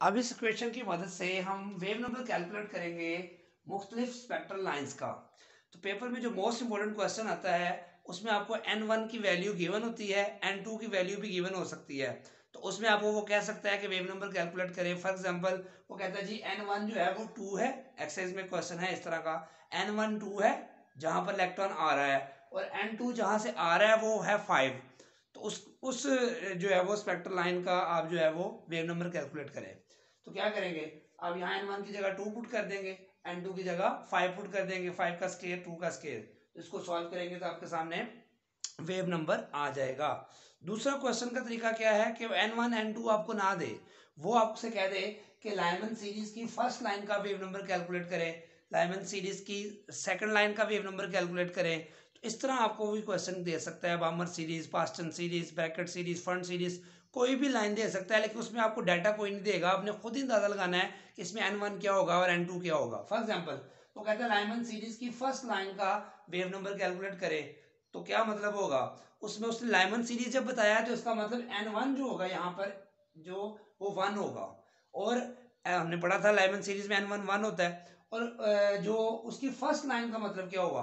अब इस इक्वेशन की मदद से हम वेव नंबर कैलकुलेट करेंगे मुख्तलिफ स्पेक्ट्रल लाइंस का। तो पेपर में जो मोस्ट इंपॉर्टेंट क्वेश्चन आता है उसमें आपको n1 की वैल्यू गिवन होती है, n2 की वैल्यू भी गिवन हो सकती है। तो उसमें आपको वो कह सकता है कि वेव नंबर कैलकुलेट करें। फॉर एग्जांपल वो कहता है जी n1 जो है वो 2 है। एक्सरसाइज में क्वेश्चन है इस तरह का, n1 2 है जहां पर इलेक्ट्रॉन आ रहा है, और n2 जहां से आ रहा है वो है 5। तो उस जो है वो स्पेक्ट्रल लाइन का आप जो है वो वेव नंबर कैलकुलेट करें। तो क्या करेंगे, अब यहाँ n1 की जगह 2 पुट कर देंगे, n2 की जगह 5 पुट कर देंगे, 5 का स्केयर 2 का स्केयर। तो इसको सॉल्व करेंगे तो आपके सामने वेव नंबर आ जाएगा। दूसरा क्वेश्चन का तरीका क्या है कि n1 n2 आपको ना दे, वो आपसे कह दे कि लाइमन सीरीज की फर्स्ट लाइन का वेव नंबर कैलकुलेट करें, लाइमन सीरीज की सेकंड लाइन का वेव नंबर कैलकुलेट करें। तो इस तरह आपको भी क्वेश्चन दे सकता है। बामर series, Paschen series, Brackett series, front series, कोई भी लाइन दे सकता है, लेकिन उसमें आपको डाटा कोई नहीं देगा। आपने खुद ही अंदाजा लगाना है कि इसमें n1 क्या होगा और n2 क्या होगा। फॉर एग्जांपल वो कहता है लाइमन सीरीज की फर्स्ट लाइन का वेव नंबर कैलकुलेट करें। तो क्या मतलब होगा, उसमें उसने लाइमन सीरीज जब बताया तो इसका मतलब n1 जो होगा यहाँ पर जो वो 1 होगा। और हमने पढ़ा था लाइमन सीरीज में n1 1 होता है, और जो उसकी फर्स्ट लाइन का मतलब क्या होगा।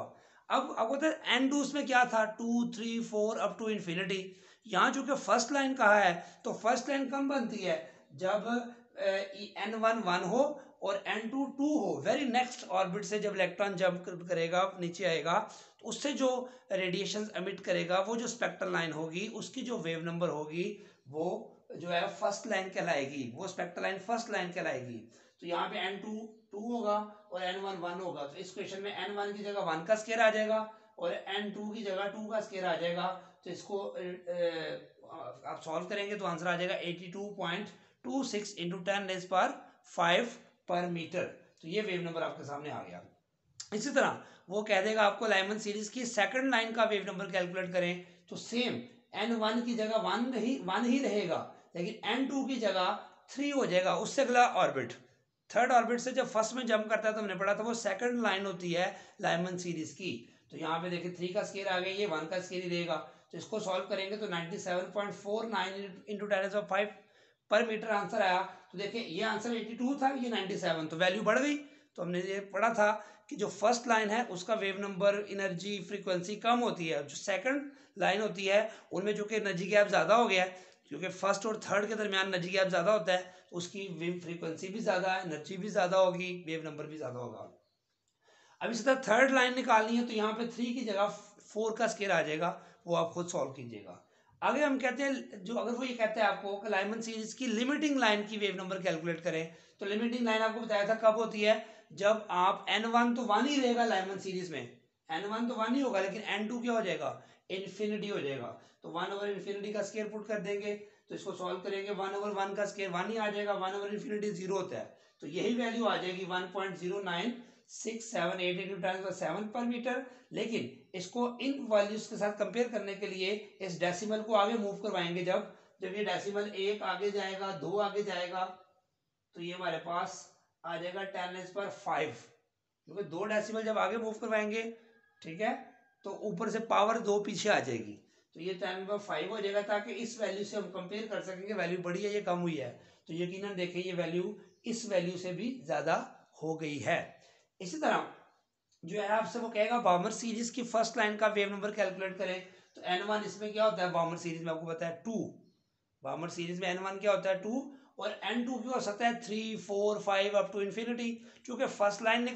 अब आपको पता है n2 उसमें क्या था, 2 3 4 अप टू इन्फिनिटी। यहाँ जो कि फर्स्ट लाइन कहा है तो फर्स्ट लाइन कम बनती है जब n1 1 हो और n2 2 हो। वेरी नेक्स्ट ऑर्बिट से जब इलेक्ट्रॉन जंप करेगा नीचे आएगा तो उससे जो रेडिएशन एमिट करेगा वो जो स्पेक्ट्रल लाइन होगी उसकी जो वेव नंबर होगी वो जो है फर्स्ट लाइन कहलाएगी, वो स्पेक्ट्रल लाइन फर्स्ट लाइन कहलाएगी। तो यहाँ पे n2 2 होगा और n1 1 होगा। तो इस क्वेश्चन में n1 की जगह 1 का स्केयर आ जाएगा और n2 की जगह 2 का स्केयर आ जाएगा। तो इसको आप सॉल्व करेंगे तो आंसर आ जाएगा 82.26 इंटू 10⁵ पर मीटर। तो ये वेव नंबर आपके सामने आ गया। इसी तरह वो कह देगा आपको लाइमन सीरीज की सेकंड लाइन का वेव नंबर कैलकुलेट करें। तो सेम n1 की जगह 1 ही रहेगा, लेकिन n2 की जगह 3 हो जाएगा उससे अगला ऑर्बिट। थर्ड ऑर्बिट से जब फर्स्ट में जंप करता है तो हमने पढ़ा था वो सेकंड लाइन होती है लाइमन सीरीज की। तो यहाँ पे देखिए 3 का स्केयर आ गया, ये 1 का स्केयर ही रहेगा। तो इसको सॉल्व करेंगे तो 97.49 इंटू 10⁵ पर मीटर आंसर आया। तो देखिए ये आंसर 82 था, ये 97, तो वैल्यू बढ़ गई। तो हमने ये पढ़ा था कि जो फर्स्ट लाइन है उसका वेव नंबर, एनर्जी, फ्रीक्वेंसी कम होती है। जो सेकंड लाइन होती है उनमें जो कि एनर्जी गैप ज़्यादा हो गया है, क्योंकि फर्स्ट और थर्ड के दरमियान एनर्जी गैप ज़्यादा होता है, तो उसकी वेव फ्रीक्वेंसी भी ज़्यादा है, एनर्जी भी ज़्यादा होगी, वेव नंबर भी ज़्यादा होगा। अब इसी तरह थर्ड लाइन निकालनी है तो यहाँ पे 3 की जगह 4 का स्केयर आ जाएगा, वो आप खुद सॉल्व कीजिएगा। आगे हम कहते हैं जो अगर वो ये कहते हैं आपको कि लाइमन सीरीज की लिमिटिंग लाइन की वेव नंबर कैलकुलेट करें। तो लिमिटिंग लाइन आपको बताया था कब होती है, जब आप n1 तो 1 ही रहेगा लाइमन सीरीज में, n1 तो 1 ही होगा, लेकिन n2 क्या हो जाएगा, इन्फिनिटी हो जाएगा। तो 1/इन्फिनिटी का स्केयर पुट कर देंगे तो इसको सॉल्व करेंगे, 1/1 का स्केयर 1 ही आ जाएगा, 1/इन्फिनिटी 0 होता है। तो यही वैल्यू आ जाएगी 1.0967 इंटू 10⁷ पर मीटर। लेकिन इसको इन वैल्यूज के साथ कंपेयर करने के लिए इस डेसिमल को आगे मूव करवाएंगे। जब जब ये डेसिमल 1 आगे जाएगा, 2 आगे जाएगा, तो ये हमारे पास आ जाएगा 10⁵, क्योंकि 2 डेसिमल जब आगे मूव करवाएंगे, ठीक है, तो ऊपर से पावर 2 पीछे आ जाएगी। तो ये 10⁵ हो जाएगा, ताकि इस वैल्यू से हम कंपेयर कर सकेंगे वैल्यू बढ़ी है ये कम हुई है। तो यकीनन देखें ये वैल्यू इस वैल्यू से भी ज़्यादा हो गई है। इसी तरह जो है आपसे वो कहेगा बामर सीरीज की फर्स्ट लाइन का वेव नंबर कैलकुलेट करें। तो n1 इसमें क्या होता है, बामर सीरीज में आपको पता है 2, बामर सीरीज में n1 क्या होता है 2, और n2 क्या हो सकता है 3 4 5 अप टू इन्फिनिटी। क्योंकि फर्स्ट लाइन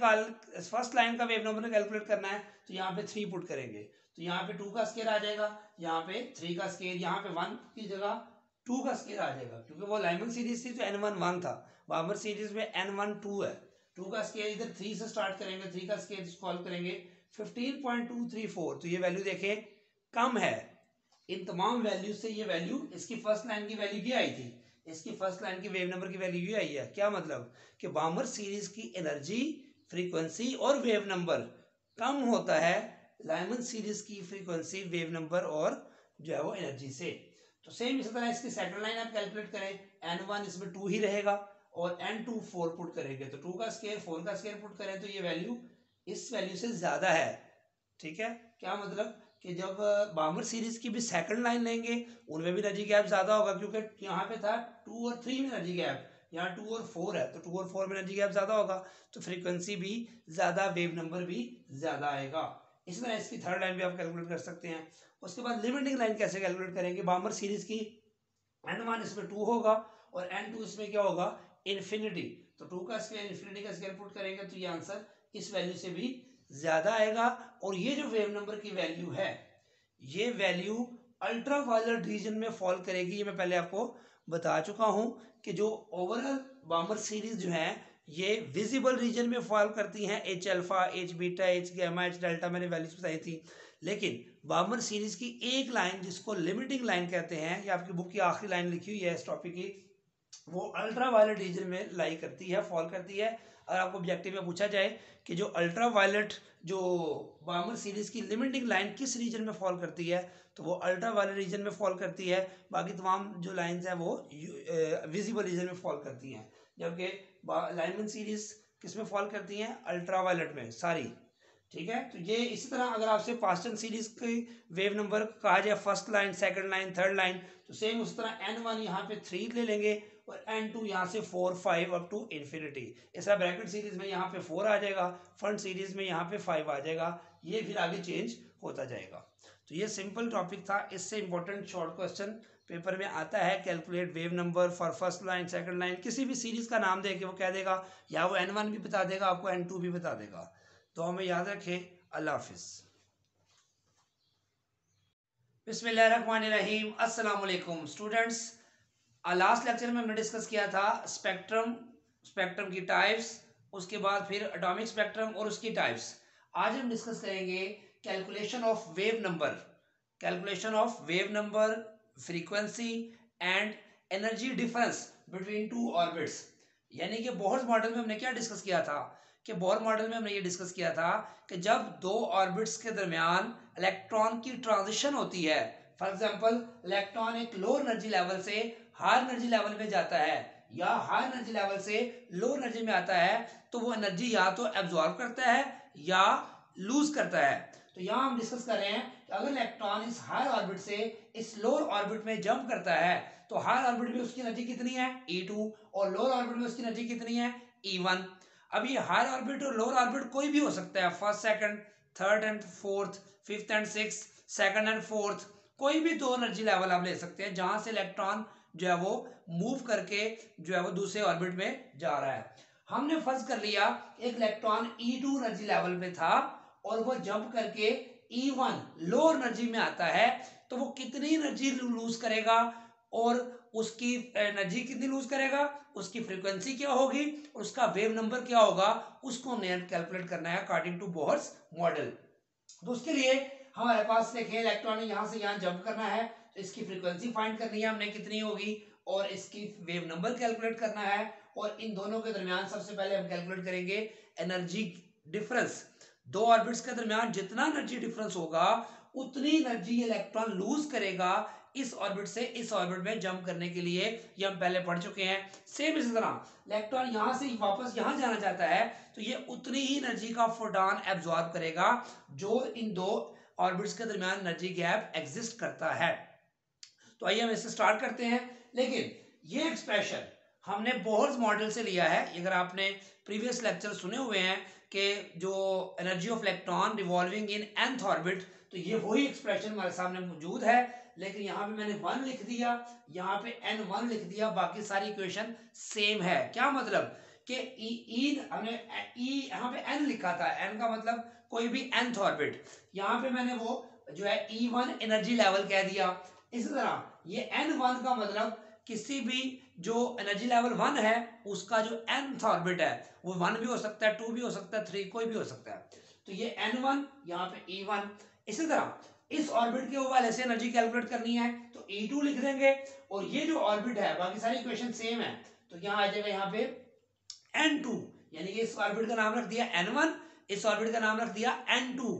का वेव नंबर कैलकुलेट करना है तो यहाँ पे 3 पुट करेंगे, तो यहाँ पे 2 का स्केयर आ जाएगा, यहाँ पे 3 का स्केयर, यहाँ पे 1 की जगह 2 का स्केयर आ जाएगा, क्योंकि वो लाइमन सीरीज थी तो n1 1 था। बामर सीरीज में n1 2 है, 2 का स्केयर इधर 3 से स्टार्ट करेंगे, 3 का स्केयर सॉल्व करेंगे 15.234। तो ये वैल्यू देखें कम है। इन तमाम वैल्यू से ये वैल्यू, इसकी फर्स्ट लाइन की वैल्यू क्या आई थी, इसकी फर्स्ट लाइन की वेव नंबर की वैल्यू ये आई है। क्या मतलब कि बामर सीरीज की एनर्जी, फ्रीक्वेंसी और वेव नंबर कम होता है लाइमन सीरीज की फ्रीक्वेंसी, वेव नंबर और जो है वो एनर्जी से। तो सेम इसी तरह इसकी सेकंड लाइन आप कैलकुलेट करें, n1 इसमें 2 ही रहेगा और n2 4 पुट करेंगे, तो 2 का स्केयर 4 का स्केयर पुट करें तो ये वैल्यू इस वैल्यू से ज्यादा है। ठीक है, क्या मतलब कि जब बामर सीरीज की भी सेकंड लाइन लेंगे उनमें भी एनर्जी गैप ज्यादा होगा, क्योंकि यहाँ पे था 2 और 3 में एनर्जी गैप, यहाँ 2 और 4 है, तो 2 और 4 में एनर्जी गैप ज़्यादा होगा, तो फ्रीक्वेंसी भी ज़्यादा, वेव नंबर भी ज़्यादा आएगा। इसी तरह इसकी थर्ड लाइन भी आप कैलकुलेट कर सकते हैं। उसके बाद लिमिटिंग लाइन कैसे कैलकुलेट करेंगे? बार्मर सीरीज की n1 इसमें 2 होगा और n2 इसमें क्या होगा? इन्फिनिटी। तो 2 का स्क्वायर इन्फिनिटी का स्क्वायर पुट करेंगे तो ये आंसर इस वैल्यू से भी ज़्यादा आएगा। और ये जो वेव नंबर की वैल्यू है, ये वैल्यू अल्ट्रा वायलेट रीजन में फॉल करेगी। ये मैं पहले आपको बता चुका हूं कि जो ओवरऑल बार्मर सीरीज जो है ये विजिबल रीजन में फॉल करती हैं, H alpha, H beta, H gamma, H delta, मैंने वैल्यूज बताई थी। लेकिन बार्मर सीरीज की एक लाइन जिसको लिमिटिंग लाइन कहते हैं, ये आपकी बुक की आखिरी लाइन लिखी हुई है इस टॉपिक की, वो अल्ट्रा वायलेट रीजन में लाई करती है, फॉल करती है। अगर आपको ऑब्जेक्टिव में पूछा जाए कि जो अल्ट्रा वायलेट जो बार्मर सीरीज की लिमिटिंग लाइन किस रीजन में फॉल करती है, तो वो अल्ट्रा वायलेट रीजन में फॉल करती है। बाकी तमाम जो लाइंस हैं वो विजिबल रीजन में फॉल करती हैं, जबकि लाइनमैन सीरीज किस में फॉल करती हैं? अल्ट्रा वायलेट में सारी। ठीक है, तो ये इसी तरह अगर आपसे पास्टन सीरीज की वेव नंबर कहा जाए, first line, second line, third line, तो सेम उस तरह n1 यहाँ पे 3 ले लेंगे और n2 यहाँ से 4, 5 अप टू इन्फिनिटी। ऐसा ब्रैकेट सीरीज में यहाँ पे 4 आ जाएगा, फ्रंट सीरीज में यहाँ पे 5 आ जाएगा, ये फिर आगे चेंज होता जाएगा। तो ये सिंपल टॉपिक था। इससे इंपॉर्टेंट शॉर्ट क्वेश्चन पेपर में आता है, calculate wave number for first line, second line, किसी भी सीरीज का नाम दे के वो कह देगा, या वो n1 भी बता देगा आपको, n2 भी बता देगा। तो हमें याद रखें। अल्लाह हाफिज। बिस्मिल्लाहिर्रहमानिर्रहीम। अस्सलाम वालेकुम स्टूडेंट्स। लास्ट लेक्चर में हमने डिस्कस किया था स्पेक्ट्रम, स्पेक्ट्रम की टाइप्स, उसके बाद फिर एटॉमिक स्पेक्ट्रम और उसकी टाइप्स। आज हम डिस्कस करेंगे calculation of wave number, calculation of wave number, frequency and energy difference between two orbits. यानी कि बोहर मॉडल में हमने क्या डिस्कस किया था कि बोहर मॉडल में हमने ये डिस्कस किया था कि जब दो ऑर्बिट्स के दरमियान इलेक्ट्रॉन की ट्रांजिशन होती है, फॉर एग्जांपल इलेक्ट्रॉन एक लो एनर्जी लेवल से हाई एनर्जी लेवल में जाता है या हाई एनर्जी लेवल से लो एनर्जी में आता है, तो वो एनर्जी या तो एब्जॉर्ब करता है या लूज करता है। तो यहाँ हम डिस्कस कर रहे हैं कि अगर इलेक्ट्रॉन इस हाई ऑर्बिट से इस लोअर ऑर्बिट में जंप करता है, तो हाई ऑर्बिट में उसकी एनर्जी कितनी है? E2, और लोअर ऑर्बिट में उसकी एनर्जी कितनी है? E1। अब ये हाई ऑर्बिट और लोअर ऑर्बिट कोई भी हो सकता है, first, second, third and fourth, fifth and six, second and fourth, कोई भी दो एनर्जी लेवल आप ले सकते हैं जहां से इलेक्ट्रॉन जो है वो मूव करके जो है वो दूसरे ऑर्बिट में जा रहा है। हमने फर्ज कर लिया एक इलेक्ट्रॉन E2 एनर्जी लेवल पे था और वो जंप करके E1 लो एनर्जी में आता है, तो वो कितनी एनर्जी लूज करेगा और उसकी एनर्जी कितनी लूज करेगा, उसकी फ्रीक्वेंसी क्या होगी और उसका वेव नंबर क्या होगा, उसको कैलकुलेट करना है अकॉर्डिंग टू बोहर्स मॉडल। तो उसके लिए हमारे पास देखिए इलेक्ट्रॉन यहां से यहां जंप करना है, तो इसकी फ्रीक्वेंसी फाइंड करनी है हमने कितनी होगी, और इसकी वेव नंबर कैलकुलेट करना है। और इन दोनों के दरमियान सबसे पहले हम कैलकुलेट करेंगे एनर्जी डिफरेंस। दो ऑर्बिट्स के दरमियान जितना एनर्जी डिफरेंस होगा उतनी एनर्जी इलेक्ट्रॉन लूज करेगा इस ऑर्बिट से इस ऑर्बिट में जंप करने के लिए। ये हम पहले पढ़ चुके हैं। सेम इसी तरह इलेक्ट्रॉन यहां से वापस यहां जाना चाहता है, तो ये उतनी ही एनर्जी का फोटॉन एब्जॉर्ब करेगा जो इन दो ऑर्बिट्स के दरमियान एनर्जी गैप एग्जिस्ट करता है। तो आइए हम इससे स्टार्ट करते हैं। लेकिन ये एक्सप्रेशन हमने बोहर्स मॉडल से लिया है। अगर आपने प्रीवियस लेक्चर सुने हुए हैं कि जो energy of electron revolving in nth orbit, तो ये वही एक्सप्रेशन हमारे सामने मौजूद है। लेकिन यहाँ पे मैंने 1 लिख दिया, यहाँ पे n1 लिख दिया, बाकी सारी इक्वेशन सेम है। क्या मतलब कि हमने यहाँ पे n लिखा था, n का मतलब कोई भी nth ऑर्बिट, यहाँ पे मैंने वो जो है E1 एनर्जी लेवल कह दिया। इसी तरह ये n1 का मतलब किसी भी जो एनर्जी लेवल 1 है उसका जो nth ऑर्बिट है वो 1 भी हो सकता है, 2 भी हो सकता है, 3 कोई भी हो सकता है। तो ये n1 यहाँ पे E1। इसी तरह इस ऑर्बिट के हवाले से एनर्जी कैलकुलेट करनी है तो E2 लिख देंगे, और ये जो ऑर्बिट है बाकी सारी इक्वेशन सेम है, तो यहाँ आ जाएगा यहाँ पे n2, यानी कि इस ऑर्बिट का नाम रख दिया n1, इस ऑर्बिट का नाम रख दिया n2।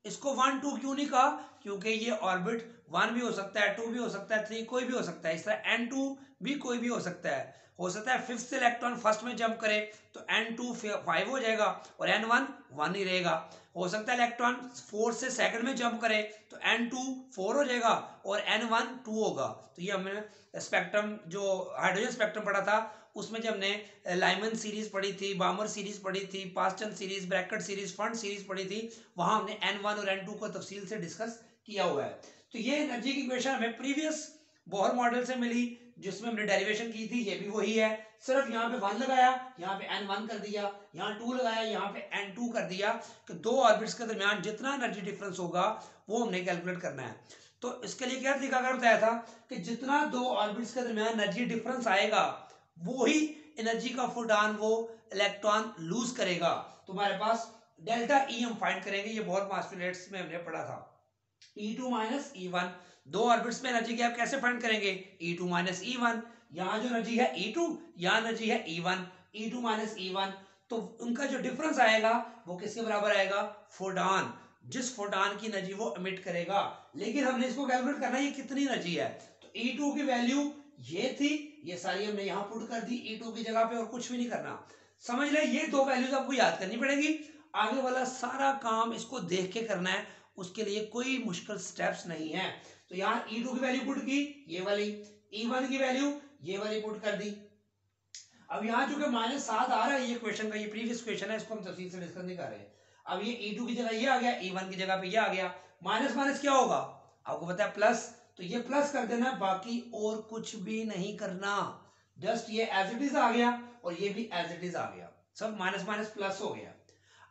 इसको 1 2 क्यों नहीं कहा? क्योंकि ये ऑर्बिट 1 भी हो सकता है, 2 भी हो सकता है, 3 कोई भी हो सकता है। इस तरह n2 भी कोई भी हो सकता है फिफ्थ से इलेक्ट्रॉन फर्स्ट में जंप करे तो n2 5 हो जाएगा और n1 1 ही रहेगा। हो सकता है इलेक्ट्रॉन 4 से सेकंड में जंप करे तो n2 4 हो जाएगा और n1 2 होगा। तो ये हमने स्पेक्ट्रम जो हाइड्रोजन स्पेक्ट्रम पढ़ा था उसमें जब हमने लाइमन सीरीज पढ़ी थी, बामर सीरीज पढ़ी थी, Paschen series, Brackett series, fund series पढ़ी थी, वहां हमने n1 और n2 को तफसील से डिस्कस किया हुआ है। तो ये एनर्जी की इक्वेशन हमें प्रीवियस बोहर मॉडल से मिली जिसमें हमने डेरिवेशन की थी, ये भी वही है, सिर्फ यहाँ पे 1 लगाया, यहाँ पे n1 कर दिया, यहाँ 2 लगाया, यहाँ पे n2 कर दिया कि दो ऑर्बिट्स के दरमियान जितना एनर्जी डिफरेंस होगा वो हमने कैलकुलेट करना है। तो इसके लिए क्या तरीकाकार बताया था कि जितना दो ऑर्बिट्स के दरमियान एनर्जी डिफरेंस आएगा वो ही एनर्जी का फोटॉन वो इलेक्ट्रॉन लूज करेगा। तो हमारे पास डेल्टा ई हम फाइंड करेंगे, ये बहुत पोस्टुलेट्स में हमने पढ़ा था। E2 माइनस E1, दो ऑर्बिट्स में एनर्जी गैप कैसे फाइंड करेंगे? E2 माइनस E1, यहाँ जो एनर्जी है E2, यहाँ एनर्जी है E1, E2 माइनस E1, तो उनका जो डिफरेंस आएगा वो किसके बराबर आएगा? फोटॉन, जिस फोटॉन की एनर्जी वो एमिट करेगा। लेकिन हमने इसको कैलकुलेट करना है ये कितनी एनर्जी है, तो E2 की वैल्यू ये थी, ये सारी हमने यहाँ पुट कर दी E2 की जगह पे, और कुछ भी नहीं करना। समझ ले, ये दो वैल्यूज आपको याद करनी पड़ेगी, आगे वाला सारा काम इसको देख के करना है, उसके लिए कोई मुश्किल स्टेप्स नहीं है। तो यहाँ E2 की वैल्यू पुट की, ये वाली, E1 की वैल्यू ये वाली पुट कर दी। अब यहाँ चूंकि -7 आ रहा है ये क्वेश्चन का, ये प्रीवियस क्वेश्चन है, इसको हम तफसील से डिस्कस नहीं कर रहे हैं। अब ये E2 की जगह ये आ गया, E1 की जगह पे ये आ गया, माइनस माइनस क्या होगा आपको पता है? प्लस, तो ये प्लस कर देना, बाकी और कुछ भी नहीं करना, जस्ट ये एज इट इज आ गया और ये भी एज इट इज आ गया, सब माइनस माइनस प्लस हो गया।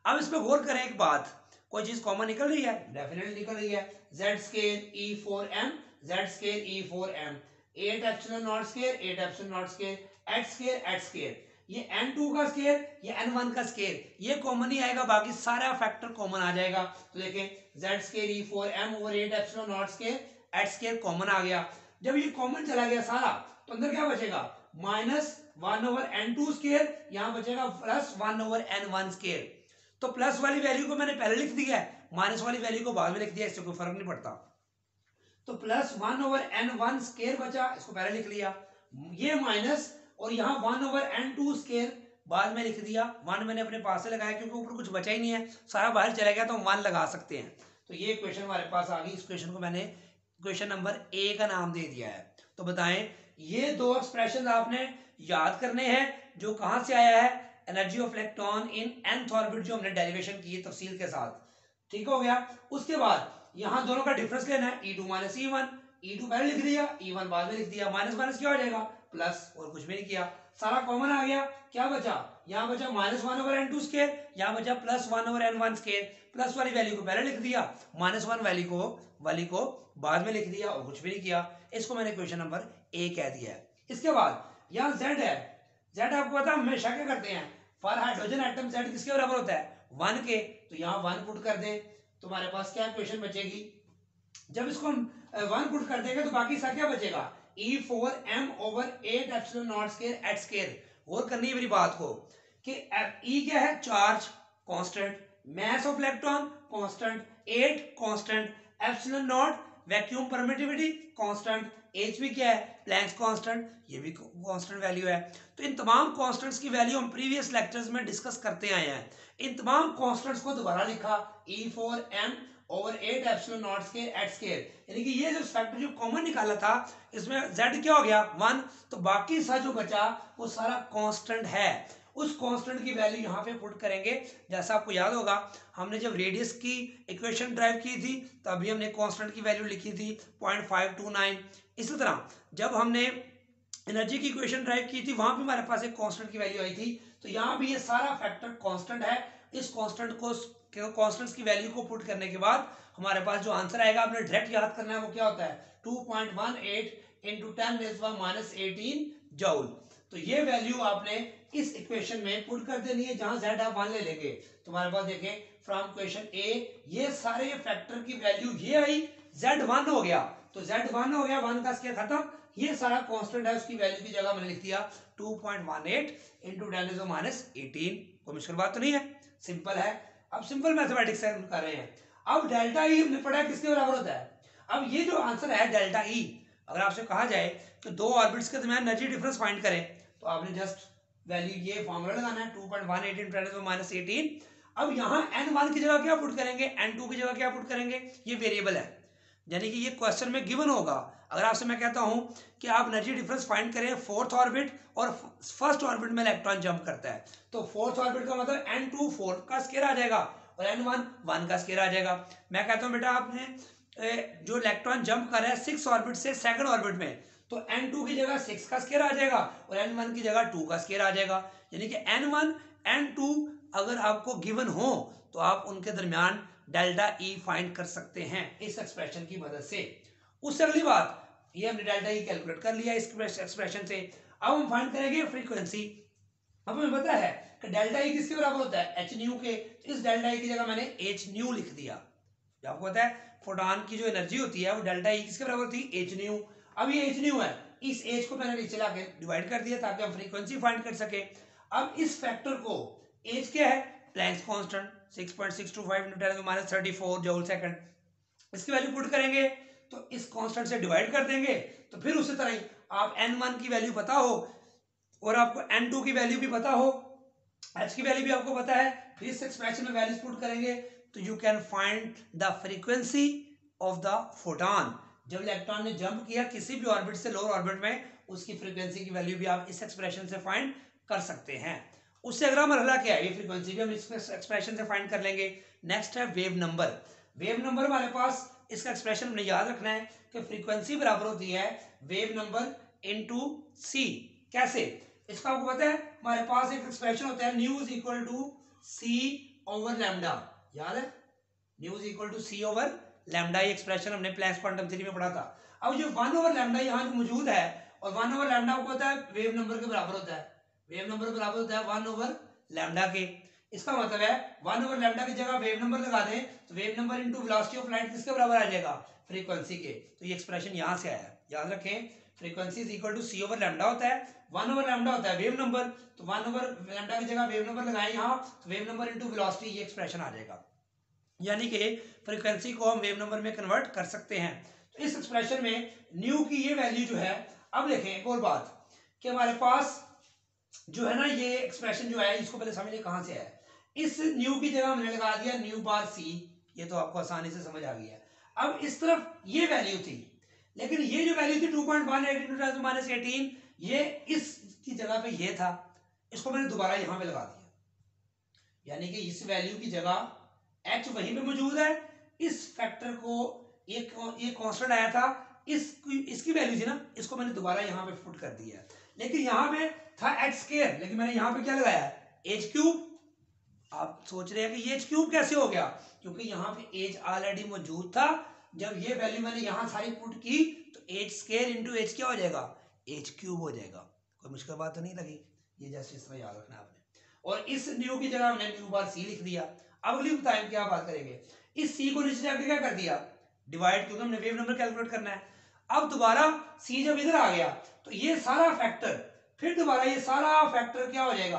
अब इसमें गौर करें एक बात, कोई चीज कॉमन निकल रही है? डेफिनेटली निकल रही है। Z square E4m, Z square E4m, 8 epsilon not square, 8 epsilon not square, h square h square, ये n2 का स्केयर, ये n1 का स्केयर, ये कॉमन ही आएगा, बाकी सारा फैक्टर कॉमन आ जाएगा। तो देखें Z square E4m over 8 epsilon not square h square common आ गया। जब ये कॉमन चला गया सारा, तो अंदर क्या बचेगा? -1 ओवर n2 स्केयर, यहाँ बचेगा +1 ओवर n1 स्केयर। तो प्लस वाली वैल्यू को मैंने पहले लिख दिया है, माइनस वाली वैल्यू को बाद में लिख दिया, इससे कोई फर्क नहीं पड़ता। तो +1 ओवर n1 स्केयर बचा, इसको पहले लिख लिया, ये माइनस, और यहाँ 1 ओवर n2 स्केयर बाद में लिख दिया। 1 मैंने अपने पास से लगाया क्योंकि ऊपर कुछ बचा ही नहीं है, सारा बाहर चला गया, तो हम 1 लगा सकते हैं। तो ये क्वेश्चन हमारे पास आ गई, इस क्वेश्चन को मैंने क्वेश्चन नंबर A का नाम दे दिया है। तो बताएं, ये दो एक्सप्रेशन आपने याद करने हैं, जो कहां से आया है? Energy of electron in nth orbit, जो हमने डेरिवेशन की है तफसील के साथ, ठीक हो गया। उसके बाद यहां दोनों का डिफरेंस लेना है, E2 माइनस E1, E2 पहले लिख दिया, E1 बाद में लिख दिया, माइनस माइनस क्या हो जाएगा? प्लस, और कुछ भी नहीं किया, सारा कॉमन आ गया। क्या बचा? यहाँ बचा -1 ओवर n2 स्केयर, यहाँ बचा +1 ओवर n1 स्केयर। प्लस वाली वैल्यू को पहले लिख दिया, -1 वाली को बाद में लिख दिया, और कुछ भी नहीं किया। इसको मैंने क्वेश्चन नंबर A कह दिया है। इसके बाद यहाँ Z है, Z आपको पता है हमेशा क्या करते हैं, फॉर हाइड्रोजन एटम Z किसके बराबर होता है? 1 के, तो यहाँ 1 पुट कर दें, तो हमारे पास क्या क्वेश्चन बचेगी? जब इसको हम 1 पुट कर देंगे तो बाकी सा क्या बचेगा? E4m over 8 epsilon not square h square. और करनी है मेरी बात को कि E क्या है? Charge constant, mass of electron constant, 8 constant, epsilon not vacuum permittivity constant, H भी क्या है? प्लैंक्स कांस्टेंट, ये भी कांस्टेंट वैल्यू है। तो इन तमाम कांस्टेंट्स की वैल्यू हम प्रीवियस लेक्चर्स में डिस्कस करते आए हैं। इन तमाम कांस्टेंट्स को दोबारा लिखा, E4m over 8 epsilon not square h square, यानी कि ये जो फैक्टर जो कॉमन निकाला था इसमें z क्या हो गया? 1, तो बाकी सा जो बचा वो सारा कांस्टेंट है। उस कांस्टेंट की वैल्यू यहाँ पे पुट करेंगे। जैसा आपको याद होगा हमने जब रेडियस की इक्वेशन ड्राइव की थी तभी हमने कांस्टेंट की वैल्यू लिखी थी 0.529। इसी तरह जब हमने एनर्जी की इक्वेशन ड्राइव की थी वहां भी हमारे पास एक कांस्टेंट की वैल्यू आई थी। तो यहाँ भी ये सारा फैक्टर कांस्टेंट है। इस कांस्टेंट को कांस्टेंट्स की वैल्यू को पुट करने के बाद हमारे पास जो आंसर आएगा आपने डायरेक्ट याद करना है, वो क्या होता है? 2.18 इंटू 10⁻18 जूल। तो ये वैल्यू आपने इस इक्वेशन में पुट कर देनी है, जहां z आप 1 ले लेंगे। तुम्हारे पास देखें फ्रॉम क्वेश्चन A, ये सारे फैक्टर की वैल्यू ये आई, z1 हो गया, तो z1 हो गया, 1 का स्क्वायर खत्म, ये सारा कांस्टेंट है, उसकी वैल्यू की जगह मैंने लिख दिया 2.18 इंटू 10⁻18। कोई मुश्किल बात तो नहीं है, सिंपल है। अब सिंपल मैथमेटिक्स से कर रहे हैं। अब डेल्टा ई हमने पढ़ा किसके बराबर होता है? अब ये जो आंसर है डेल्टा ई, अगर आपसे कहा जाए कि दो ऑर्बिट्स के दरमियान एनर्जी डिफरेंस फाइंड करें, तो आपने जस्ट वैल्यू ये फॉर्मूला लगाना है 2.18 इंटू 10⁻18। अब यहाँ n1 की जगह क्या पुट करेंगे, n2 की जगह क्या पुट करेंगे, ये वेरिएबल है, यानी कि ये क्वेश्चन में गिवन होगा। अगर आपसे मैं कहता हूं कि आप एनर्जी डिफरेंस फाइंड करें फोर्थ ऑर्बिट और फर्स्ट ऑर्बिट में इलेक्ट्रॉन जंप करता है, तो फोर्थ ऑर्बिट का मतलब n2 4 का स्केयर आ जाएगा और n1 1 का स्केयर आ जाएगा। मैं कहता हूं बेटा आपने जो इलेक्ट्रॉन जंप कर रहा है 6 ऑर्बिट से सेकंड ऑर्बिट में, तो n2 की जगह 6 का स्केयर आ जाएगा और n1 की जगह 2 का स्केयर आ जाएगा, यानी कि n1 n2 अगर आपको गिवन हो तो आप उनके दरमियान डेल्टा ई फाइंड कर सकते हैं इस एक्सप्रेशन की मदद से। उससे अगली बात, ये हमने डेल्टा ई कैलकुलेट कर लिया इस एक्सप्रेशन से। अब हम फाइंड करेंगे फ्रीक्वेंसी। अब हमें पता है कि डेल्टा ई किसके बराबर होता है, एच न्यू के, तो इस डेल्टा ई की जगह मैंने एच न्यू लिख दिया। आपको पता है फोटॉन की जो एनर्जी होती है वो डेल्टा ई किसके बराबर होती है, एच न्यू। अब ये एच न्यू है, इस एच को मैंने नीचे लाके डिवाइड कर दिया ताकि हम फ्रीक्वेंसी फाइंड कर सके। अब इस फैक्टर को, एच क्या है, प्लैंक्स कांस्टेंट 6.625 × 10⁻34 जूल सेकंड, इसकी वैल्यू पुट करेंगे तो इस कांस्टेंट से डिवाइड कर देंगे। तो फिर उसी तरह ही आप n1 की वैल्यू पता हो और आपको n2 की वैल्यू भी पता हो, h की वैल्यू भी आपको पता है, फिर इस एक्सप्रेशन में वैल्यूज पुट करेंगे तो you can find the frequency of the photon. जब इलेक्ट्रॉन ने जंप किया किसी भी ऑर्बिट से लोअर ऑर्बिट में, उसकी फ्रीक्वेंसी की वैल्यू भी आप इस एक्सप्रेशन से फाइंड कर सकते हैं। उससे अगला मरहला क्या है, ये फ्रीक्वेंसी भी हम इस एक्सप्रेशन से फाइंड कर लेंगे। नेक्स्ट है वेव नंबर। वेव नंबर हमारे पास, इसका एक्सप्रेशन हमने याद रखना है कि फ्रीक्वेंसी बराबर होती है वेव नंबर इनटू सी। कैसे, इसका आपको पता है हमारे पास एक एक्सप्रेशन होता है nu is equal to c over lambda, याद है, nu is equal to c over lambda. ये एक्सप्रेशन हमने प्लैंक्स क्वांटम थ्योरी में पढ़ा था। अब जो 1 ओवर लैम्डा यहाँ मौजूद है, और 1 ओवर लैम्डा आपको पता है वेव नंबर के बराबर होता है, वेव नंबर बराबर होता है 1 ओवर लैम्डा के। इसका मतलब है 1 ओवर लैम्डा की जगह वेव नंबर लगा दें तो wave number into velocity of light किसके बराबर आ जाएगा, फ्रीक्वेंसी के। तो ये एक्सप्रेशन यहां से आया है, याद रखें, frequency is equal to c over lambda होता है, 1 ओवर लैम्डा होता है वेव नंबर, तो 1 ओवर लैम्डा की जगह वेव नंबर लगाएं यहां, तो वेव नंबर इनटू वेलोसिटी, ये एक्सप्रेशन आ जाएगा। यानी कि फ्रीक्वेंसी को हम वेव नंबर में कन्वर्ट कर सकते हैं। तो इस एक्सप्रेशन में न्यू की ये वैल्यू जो है, अब देखें एक और बात कि हमारे पास जो है ना ये एक्सप्रेशन जो है, इसको पहले समझिए कहां से है। इस न्यू की जगह हमने लगा दिया न्यू बार सी, ये तो आपको आसानी से समझ आ गया। अब इस तरफ ये वैल्यू थी, लेकिन ये जो वैल्यू थी 2.18 × 10⁻18, ये इसकी जगह पे ये था, इसको मैंने दोबारा यहां पे लगा दिया, यानी कि इस वैल्यू की जगह h वहीं पे मौजूद है, इस फैक्टर को एक ये कांस्टेंट आया था, इसकी वैल्यू थी ना, इसको मैंने दोबारा यहाँ पे पुट कर दिया। लेकिन यहाँ पे था h स्क्वायर, लेकिन मैंने यहाँ पे क्या लगाया, h क्यूब। आप सोच रहे हैं कि ये h क्यूब कैसे हो गया, क्योंकि यहाँ पे h ऑलरेडी मौजूद था। जब ये वैल्यू मैंने यहाँ सारी पुट की तो h स्क्वायर इंटू h क्या हो जाएगा, h क्यूब हो जाएगा। कोई मुश्किल बात तो नहीं लगी, ये जैसे इस तरह याद रखना आपने। और इस न्यू की जगह हमने न्यू बार सी लिख दिया। अब अगली बताएं क्या बात करेंगे, इस सी को नीचे जाके क्या कर दिया, डिवाइड, क्योंकि हमने वेव नंबर कैलकुलेट करना है। अब दोबारा सी जब इधर आ गया तो ये सारा फैक्टर, फिर दोबारा ये सारा फैक्टर क्या हो जाएगा,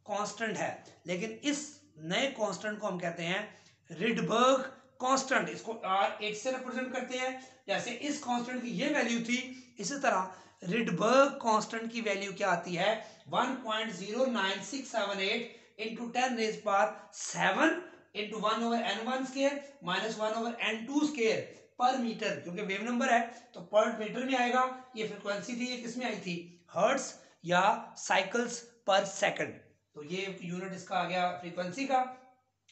कांस्टेंट है। लेकिन इस नए कांस्टेंट को हम कहते हैं रिडबर्ग कांस्टेंट, इसको R8 से रिप्रेजेंट करते हैं। जैसे इस कांस्टेंट की ये वैल्यू थी, इसी तरह रिडबर्ग कांस्टेंट की वैल्यू क्या आती है, 1.09678 into 10⁻7 into 1 over n1 square minus 1 over n2 square पर मीटर, क्योंकि वेव नंबर है तो पर मीटर में आएगा। ये फ्रीक्वेंसी थी, ये किसमें आई थी, हर्ट्स या साइकिल्स पर सेकंड। तो ये यूनिट इसका आ गया फ्रीक्वेंसी का।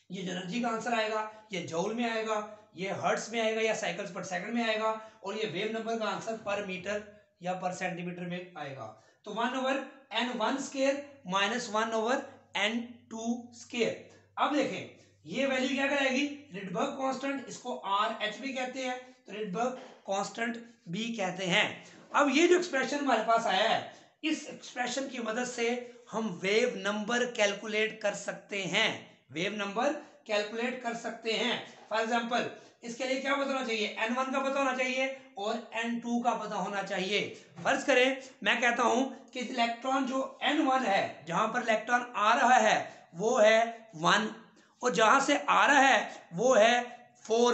ये जो एनर्जी का आंसर आएगा ये जूल में आएगा, ये हर्ट्स में आएगा या साइकिल्स पर सेकंड में आएगा, और ये वेव नंबर का आंसर पर मीटर या पर सेंटीमीटर में आएगा। तो 1 over n1 square minus 1 over n2 square. अब देखें ये वैल्यू क्या कराएगी, रिडबर्ग कांस्टेंट, इसको RH भी कहते हैं, तो रिडबर्ग कांस्टेंट भी कहते हैं। अब ये जो एक्सप्रेशन हमारे पास आया है, इस एक्सप्रेशन की मदद से हम वेव नंबर कैलकुलेट कर सकते हैं, वेव नंबर कैलकुलेट कर सकते हैं। फॉर एग्जांपल इसके लिए क्या पता होना चाहिए, n1 का पता होना चाहिए और n2 का पता होना चाहिए। फर्ज करें मैं कहता हूं कि इलेक्ट्रॉन जो n1 है, जहां पर इलेक्ट्रॉन आ रहा है वो है 1, और जहां से आ रहा है वो है 4,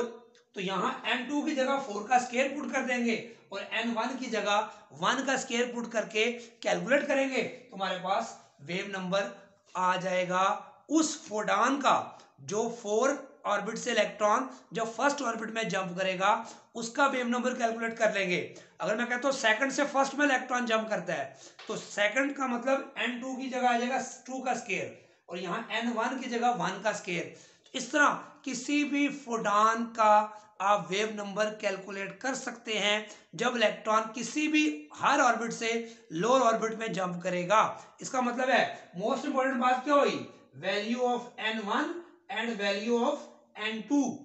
तो यहां n2 की जगह 4 का स्क्वायर पुट कर देंगे और n1 की जगह 1 का स्क्वायर पुट करके कैलकुलेट करेंगे तो हमारे पास वेव नंबर आ जाएगा उस फोटॉन का जो 4 ऑर्बिट से इलेक्ट्रॉन जब फर्स्ट ऑर्बिट में जंप करेगा उसका वेव नंबर कैलकुलेट कर लेंगे। अगर मैं कहता हूँ सेकंड से फर्स्ट में इलेक्ट्रॉन जंप करता है तो सेकंड का मतलब n2 की जगह आ जाएगा 2 का स्केयर और यहाँ n1 की जगह 1 का स्केयर। इस तरह किसी भी फोटॉन का आप वेव नंबर कैलकुलेट कर सकते हैं जब इलेक्ट्रॉन किसी भी हर ऑर्बिट से लोअर ऑर्बिट में जंप करेगा। इसका मतलब है मोस्ट इंपॉर्टेंट बात क्या हुई, value of n1 and value of n2,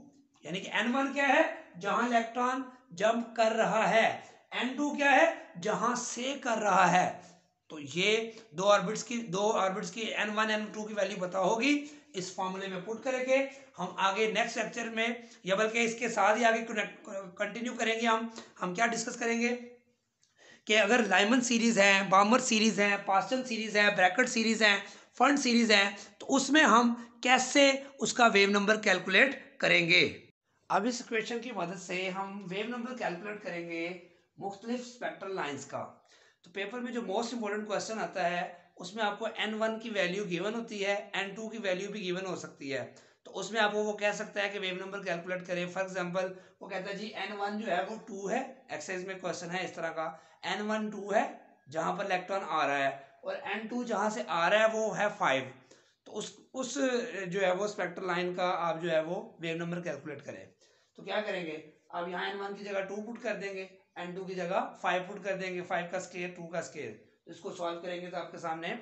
यानी कि n1 क्या है जहां इलेक्ट्रॉन जंप कर रहा है, n2 क्या है जहां से कर रहा है। तो ये दो ऑर्बिट्स की n1 n2 की वैल्यू पता होगी, इस फॉर्मूले में पुट करके हम आगे नेक्स्ट लेक्चर में या बल्कि इसके साथ ही आगे कंटिन्यू करेंगे। हम क्या डिस्कस करेंगे कि अगर लाइमन सीरीज है, बामर सीरीज है, पास्टन सीरीज है, ब्रैकेट सीरीज है, फंड सीरीज है, तो उसमें हम कैसे उसका वेव नंबर कैलकुलेट करेंगे। अब इस इक्वेशन की मदद से हम वेव नंबर कैलकुलेट करेंगे मुख्तलिफ स्पेक्ट्रल लाइंस का। तो पेपर में जो मोस्ट इंपॉर्टेंट क्वेश्चन आता है उसमें आपको n1 की वैल्यू गिवन होती है, n2 की वैल्यू भी गिवन हो सकती है। तो उसमें आपको वो कह सकता है कि वेव नंबर कैलकुलेट करें। फॉर एग्जांपल वो कहता है जी n1 जो है वो 2 है, एक्सरसाइज में क्वेश्चन है इस तरह का, n1 2 है जहां पर इलेक्ट्रॉन आ रहा है और n2 जहां से आ रहा है वो है 5। तो उस जो है वो स्पेक्ट्रल लाइन का आप जो है वो वेव नंबर कैलकुलेट करें। तो क्या करेंगे, आप यहाँ n1 की जगह 2 पुट कर देंगे, n2 की जगह 5 पुट कर देंगे, 5 का स्केयर 2 का स्केयर। तो इसको सॉल्व करेंगे तो आपके सामने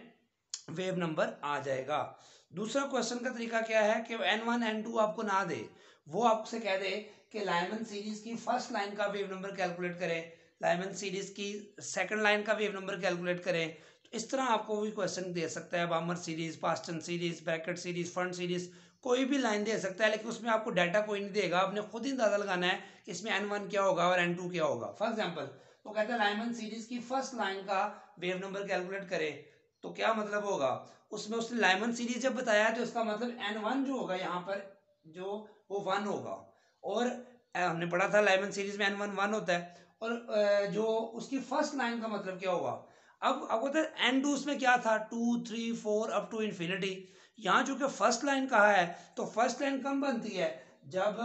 वेव नंबर आ जाएगा। दूसरा क्वेश्चन का तरीका क्या है कि n1 n2 आपको ना दे, वो आपसे कह दे कि लाइमन सीरीज की फर्स्ट लाइन का वेव नंबर कैलकुलेट करें, लाइमन सीरीज की सेकंड लाइन का वेव नंबर कैलकुलेट करें। तो इस तरह आपको भी क्वेश्चन दे सकता है, बामर series, Paschen series, Brackett series, fund series, कोई भी लाइन दे सकता है, लेकिन उसमें आपको डाटा कोई नहीं देगा, आपने खुद ही अंदाजा लगाना है कि इसमें n1 क्या होगा और n2 क्या होगा। फॉर एग्जांपल वो कहता है लाइमन सीरीज की फर्स्ट लाइन का वेव नंबर कैलकुलेट करें, तो क्या मतलब होगा, उसमें उसने लाइमन सीरीज जब बताया तो इसका मतलब n1 जो होगा यहाँ पर जो वो 1 होगा, और हमने पढ़ा था लाइमन सीरीज में n1 1 होता है, और जो उसकी फर्स्ट लाइन का मतलब क्या होगा। अब होता है n2 उसमें क्या था 2 3 4 अप टू इन्फिनिटी, यहाँ चूंकि फर्स्ट लाइन कहा है तो फर्स्ट लाइन कम बनती है जब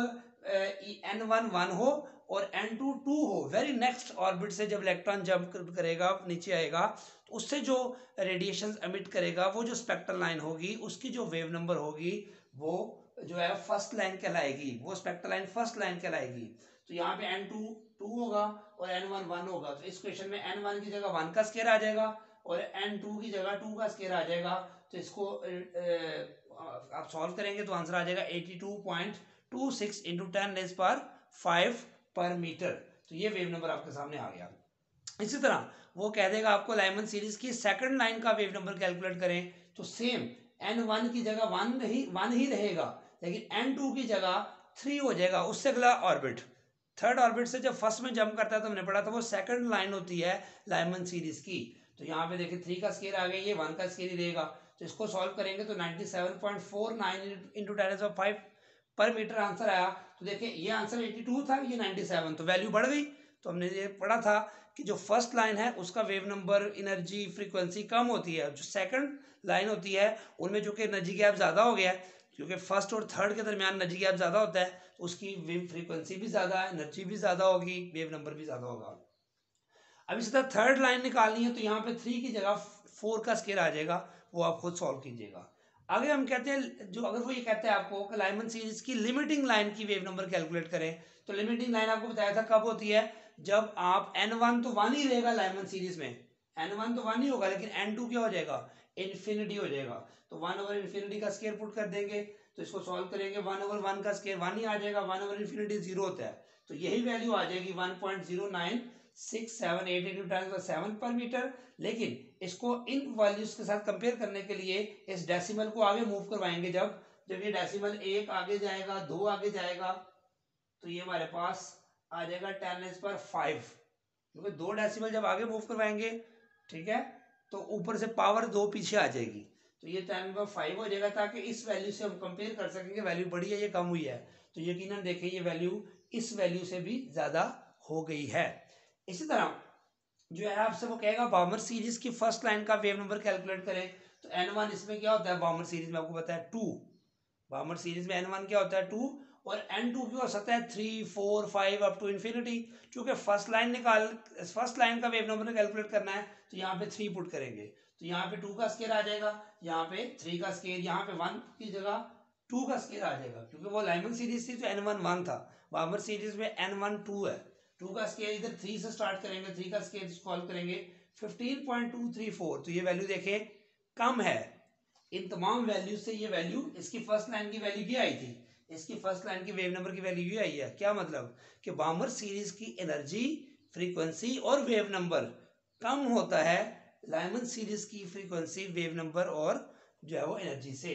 n1 1 हो और n2 2 हो, वेरी नेक्स्ट ऑर्बिट से जब इलेक्ट्रॉन जंप करेगा नीचे आएगा तो उससे जो रेडिएशन एमिट करेगा वो जो स्पेक्ट्रल लाइन होगी उसकी जो वेव नंबर होगी वो जो है फर्स्ट लाइन कहलाएगी, वो स्पेक्ट्रल लाइन फर्स्ट लाइन कहलाएगी। तो यहाँ पे n2 2 होगा और n1 1 होगा, तो इस क्वेश्चन में n1 की जगह 1 का स्केयर आ जाएगा और n2 की जगह 2 का स्केयर आ जाएगा। तो इसको आप सॉल्व करेंगे तो आंसर आ जाएगा 82.26 इंटू 10⁻5 पर मीटर। तो ये वेव नंबर आपके सामने आ गया। इसी तरह वो कह देगा आपको लाइमन सीरीज की सेकंड लाइन का वेव नंबर कैलकुलेट करें, तो सेम n1 की जगह 1 ही रहेगा, लेकिन n2 की जगह 3 हो जाएगा उससे अगला ऑर्बिट। थर्ड ऑर्बिट से जब फर्स्ट में जंप करता है तो हमने पढ़ा था वो सेकंड लाइन होती है लाइमन सीरीज की। तो यहाँ पे देखिए 3 का स्केयर आ गया, ये 1 का स्केयर ही रहेगा। तो इसको सॉल्व करेंगे तो 97.49 इंटू 10⁵ पर मीटर आंसर आया। तो देखिए ये आंसर 82 था, ये 97, तो वैल्यू बढ़ गई। तो हमने ये पढ़ा था कि जो फर्स्ट लाइन है उसका वेव नंबर एनर्जी फ्रीक्वेंसी कम होती है, जो सेकंड लाइन होती है उनमें जो कि एनर्जी गैप ज़्यादा हो गया है, क्योंकि फर्स्ट और थर्ड के दरमियान एनर्जी गैप ज़्यादा होता है, तो उसकी वेव फ्रीक्वेंसी भी ज़्यादा है, एनर्जी भी ज़्यादा होगी, वेव नंबर भी ज़्यादा होगा। अब इसी तरह थर्ड लाइन निकालनी है तो यहाँ पे 3 की जगह 4 का स्केयर आ जाएगा, वो आप खुद सॉल्व कीजिएगा। आगे हम कहते हैं जो अगर वो ये कहता है आपको कि लाइमन सीरीज की लिमिटिंग लाइन की वेव नंबर कैलकुलेट करें, तो लिमिटिंग लाइन आपको बताया था कब होती है, जब आप n1 तो 1 ही रहेगा लाइमन सीरीज में, n1 तो 1 ही होगा, लेकिन n2 क्या हो जाएगा इन्फिनिटी हो जाएगा। तो 1/इन्फिनिटी का स्केयर पुट कर देंगे तो इसको सॉल्व करेंगे 1/1 का स्केयर 1 ही आ जाएगा, 1/इन्फिनिटी 0 होता है, तो यही वैल्यू आ जाएगी 1.0967 इंटू 10⁷ पर मीटर। लेकिन इसको इन वैल्यूज के साथ कंपेयर करने के लिए इस डेसिमल को आगे मूव करवाएंगे, जब ये डेसिमल 1 आगे जाएगा 2 आगे जाएगा तो ये हमारे पास आ जाएगा 10⁵, क्योंकि 2 डेसिमल जब आगे मूव करवाएंगे, ठीक है, तो ऊपर से पावर 2 पीछे आ जाएगी, तो ये 10⁵ हो जाएगा, ताकि इस वैल्यू से हम कंपेयर कर सकेंगे वैल्यू बढ़ी है ये कम हुई है। तो यकीनन देखें ये वैल्यू इस वैल्यू से भी ज्यादा हो गई है। इसी तरह जो है आपसे वो कहेगा बामर सीरीज की फर्स्ट लाइन का वेव नंबर कैलकुलेट करें, तो n1 इसमें क्या होता है बामर सीरीज में आपको पता है 2, बामर सीरीज में n1 क्या होता है 2 और n2 भी हो सकता है 3, 4, 5 अप टू इन्फिनिटी। क्योंकि फर्स्ट लाइन का वेव नंबर कैलकुलेट करना है तो यहाँ पे 3 पुट करेंगे, तो यहाँ पे 2 का स्केयर आ जाएगा, यहाँ पे 3 का स्केयर, यहाँ पे 1 की जगह 2 का स्केयर आ जाएगा। क्योंकि वो लाइमन सीरीज थी तो n1 1 था, बामर सीरीज में n1 2 है। 2 का स्केयर इधर 3 से स्टार्ट करेंगे, 3 का स्केयर सॉल्व करेंगे 15.234, तो ये वैल्यू देखें कम है। इन तमाम वैल्यू से ये वैल्यू, इसकी फर्स्ट लाइन की वैल्यू क्या आई थी, इसकी फर्स्ट लाइन की वेव नंबर की वैल्यू ये आई है। क्या मतलब कि बामर सीरीज की एनर्जी, फ्रीक्वेंसी और वेव नंबर कम होता है लाइमन सीरीज की फ्रीक्वेंसी, वेव नंबर और जो है वो एनर्जी से।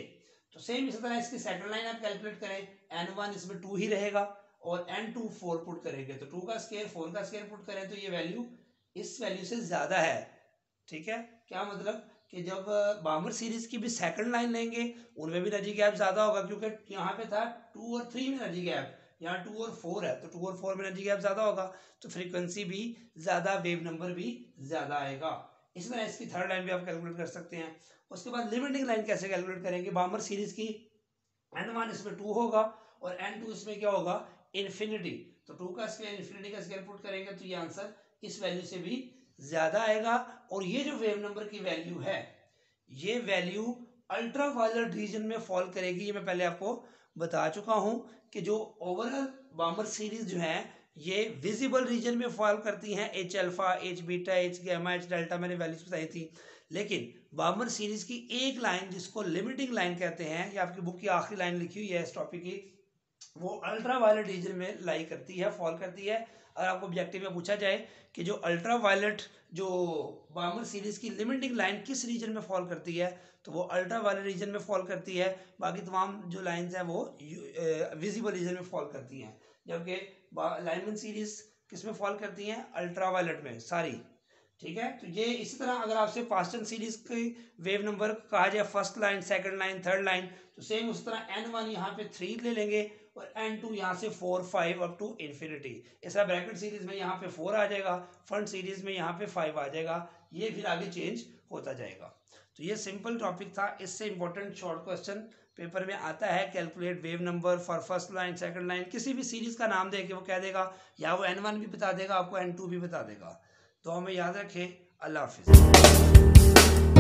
तो सेम इसी तरह इसकी सेकंड लाइन आप कैलकुलेट करें, n1 इसमें 2 ही रहेगा और n2 4 पुट करेंगे, तो 2 का स्केयर 4 का स्केयर पुट करें तो ये वैल्यू इस वैल्यू से ज्यादा है। ठीक है, क्या मतलब कि जब बामर सीरीज की भी सेकंड लाइन लेंगे उनमें भी एनर्जी गैप ज्यादा होगा, क्योंकि यहाँ पे था 2 और 3 में एनर्जी गैप, यहाँ 2 और 4 है, तो 2 और 4 में एनर्जी गैप ज्यादा होगा, तो फ्रीक्वेंसी भी ज्यादा, वेव नंबर भी ज्यादा आएगा। इसी तरह इसकी थर्ड लाइन भी आप कैलकुलेट कर सकते हैं। उसके बाद लिमिटिंग लाइन कैसे कैलकुलेट करेंगे, बामर सीरीज की n1 इसमें 2 होगा और n2 इसमें क्या होगा इन्फिनिटी, तो 2 का स्क्वायर इन्फिनिटी का स्क्वायर पुट करेंगे तो ये आंसर इस वैल्यू से भी ज्यादा आएगा। और ये जो वेव नंबर की वैल्यू है, ये वैल्यू अल्ट्रा वायलेट रीजन में फॉल करेगी। ये मैं पहले आपको बता चुका हूं कि जो ओवरऑल बामर सीरीज जो है ये विजिबल रीजन में फॉल करती हैं, H alpha, H beta, H gamma, H delta, मैंने वैल्यूज बताई थी। लेकिन बामर सीरीज की एक लाइन जिसको लिमिटिंग लाइन कहते हैं, ये आपकी बुक की आखिरी लाइन लिखी हुई है इस टॉपिक की, वो अल्ट्रा वायलेट रीजन में लाई करती है, फॉल करती है। अगर आपको ऑब्जेक्टिव में पूछा जाए कि जो अल्ट्रा वायलेट, जो बामर सीरीज की लिमिटिंग लाइन किस रीजन में फॉल करती है, तो वो अल्ट्रा वायलेट रीजन में फॉल करती है। बाकी तमाम जो लाइंस हैं वो विजिबल रीजन में फॉल करती हैं, जबकि लाइमन सीरीज किस में फॉल करती हैं, अल्ट्रा वायलेट में सारी। ठीक है, तो ये इसी तरह अगर आपसे फास्टन सीरीज की वेव नंबर कहा जाए, first line, second line, third line, तो सेम उस तरह n1 यहाँ पे 3 ले लेंगे और n2 यहाँ से 4, 5 अप टू इन्फिनिटी। ऐसा ब्रैकेट सीरीज में यहाँ पे 4 आ जाएगा, फ्रंट सीरीज में यहाँ पे 5 आ जाएगा, ये फिर आगे चेंज होता जाएगा। तो ये सिंपल टॉपिक था। इससे इंपॉर्टेंट शॉर्ट क्वेश्चन पेपर में आता है, calculate wave number for first line, second line, किसी भी सीरीज का नाम दे के वो कह देगा, या वो n1 भी बता देगा आपको, n2 भी बता देगा। तो हमें याद रखें। अल्लाह हाफिज़।